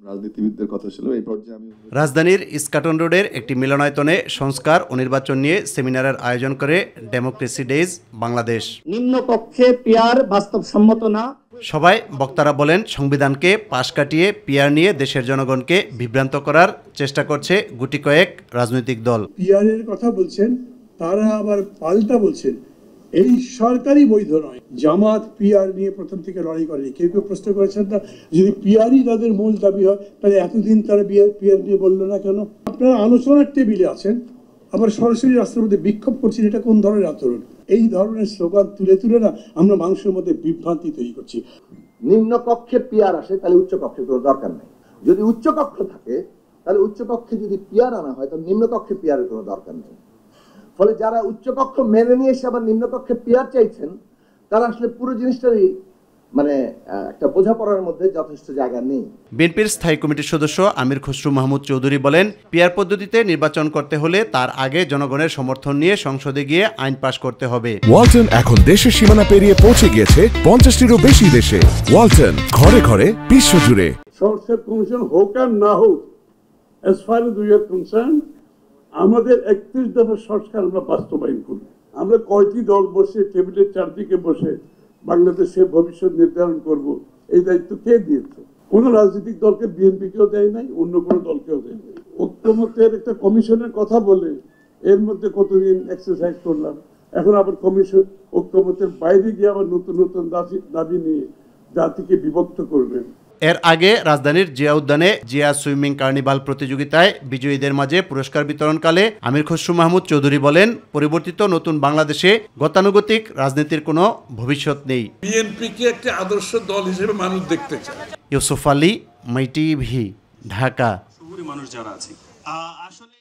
রাজনীতিবিদদের কথা ছিল এই পর্যায়ে আমি রাজধানীর ইস্কাটন রোডের একটি মিলনায়তনে সংস্কার ও নির্বাচন নিয়ে সেমিনারের আয়োজন করে ডেমোক্রেসি ডেজ বাংলাদেশ। নিম্নকক্ষে পিআর বাস্তবসম্মত না। সবাই বক্তারা বলেন, সংবিধানকে পাশ কাটিয়ে পিআর নিয়ে দেশের জনগণকে বিভ্রান্ত করার চেষ্টা করছে গুটি কয়েক রাজনৈতিক দল। পিআরের কথা বলছেন, তারা আবার পাল্টা বলছেন এই সরকারি বৈধ নয়। জামাত পিআর নিয়ে প্রথম থেকে লড়াই করেনি। কেউ কেউ প্রশ্ন করেছেন না, যদি পিআরই তাদের মূল দাবি হয় তাহলে এতদিন তারা পিআর নিয়ে বললো না কেন? আপনারা আলোচনার টেবিলে আছেন, আবার সরাসরি রাস্তার মধ্যে বিক্ষোভ করছেন। এটা কোন ধরনের আচরণ? এই ধরনের স্লোগান তুলে তুলে না আমরা মানুষের মধ্যে বিভ্রান্তি তৈরি করছি। নিম্নকক্ষে পিআর আসে তাহলে উচ্চকক্ষে কোনো দরকার নেই। যদি উচ্চকক্ষ থাকে তাহলে উচ্চকক্ষে যদি পিআর আনা হয় তাহলে নিম্নকক্ষে পিআর এর কোনো দরকার নেই। ফলে যারা উচ্চকক্ষ মেনে নিয়ে এসে আবার নিম্নকক্ষে পিআর চাইছেন তারা আসলে পুরো জিনিসটারই একটা বোঝাপড়ার মধ্যে যথেষ্ট জায়গা নেই। বিএনপির স্থায়ী কমিটির সদস্য আমির খসরু মাহমুদ চৌধুরী বলেন, পিআর পদ্ধতিতে নির্বাচন করতে হলে তার আগে জনগণের সমর্থন নিয়ে সংসদে গিয়ে আইন পাশ করতে হবে। ওয়ালটন এখন দেশের সীমানা পেরিয়ে পৌঁছে গিয়েছে 50টিরও বেশি দেশে। ওয়ালটন, ঘরে ঘরে বিশ্বজুড়ে। সংস্কার কমিশন হোক আর না হোক, as far as we are concerned, আমাদের 31 দফা সংস্কার আমরা বাস্তবায়ন করব। আমরা কয়টি দল বসে টেবিলের চারদিকে বসে বাংলাদেশের ভবিষ্যৎ নির্ধারণ করব, এই দায়িত্ব কে দিয়েছে? কোন রাজনৈতিক দলকে বিএনপিকেও দেয় নাই, অন্য কোনো দলকেও দেয় নাই। ঐক্যমত্যের একটা কমিশনের কথা বলে এর মধ্যে কতদিন এক্সারসাইজ করলাম, এখন আবার কমিশন ঐক্যমত্যের বাইরে গিয়ে আবার নতুন নতুন দাবি নিয়ে জাতিকে বিভক্ত করবেন। এর আগে রাজধানীর জিয়া উদ্যানে জিয়া সুইমিং কার্নিভাল প্রতিযোগিতায় বিজয়ীদের মাঝে পুরস্কার বিতরণকালে আমির খসরু মাহমুদ চৌধুরী বলেন, পরিবর্তিত নতুন বাংলাদেশে গতানুগতিক রাজনীতির কোনো ভবিষ্যৎ নেই। বিএনপিকে একটি আদর্শ দল হিসেবে মানুষ দেখতে চায়। ইউসুফ আলী, মাই টিভি, ঢাকা। মানুষ যারা আছে আসলে